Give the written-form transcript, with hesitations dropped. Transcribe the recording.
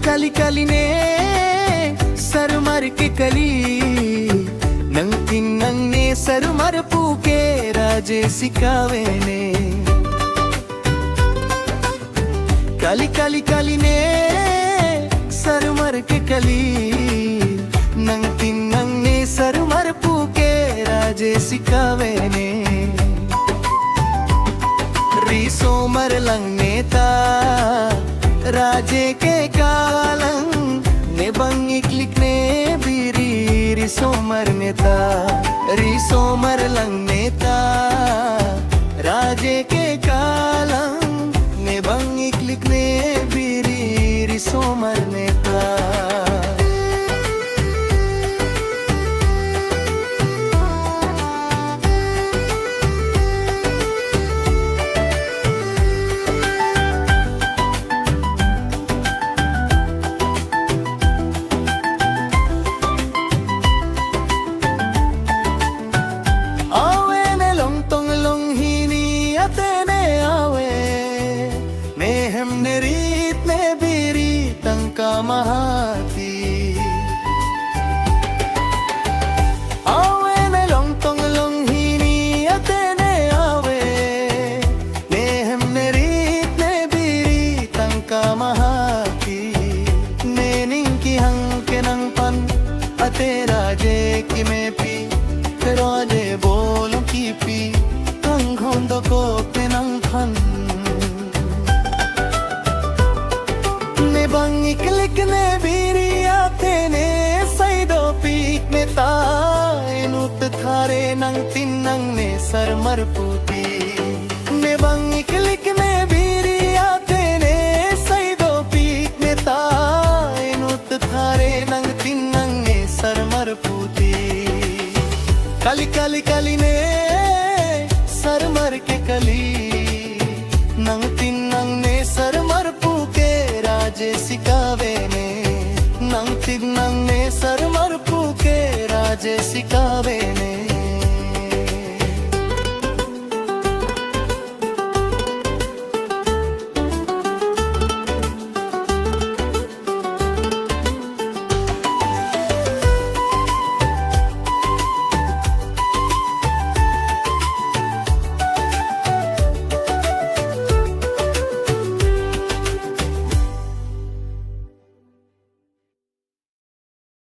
Kali kali ne sarumar ke kali nang tinang ne sarumar puke raje sikave ne kali kali kali ne sarumar ke kali nang tinang ne sarumar puke raje sikave ne riso marlang neta राजे के कालंग ने बंगिकलिक ने बीरी रिसोमर नेता रिसोमर lung नेता राजे के कालंग ने बंगिकलिक ने बीरी रिसोमर नेता Mahati awe ne long tong long hini atene awe nehem ne rit ne biri tangka mahati ne ning ki hang ke nang pan ate raje ki me pi pero je bolo ki pi tang hondo ko ke nang phan bangiklik ne biriate ne saido pik ne ta enut thare nang tinang ne sarmar puti ne bangiklik ne biriate ne saido pik ne ta enut thare nang tinang ne sarmar puti kali kali kali ne sarmar ke kali nang tinang ne sarmar puke raje sikave ne nang tinang ne sarmar puke raje sikave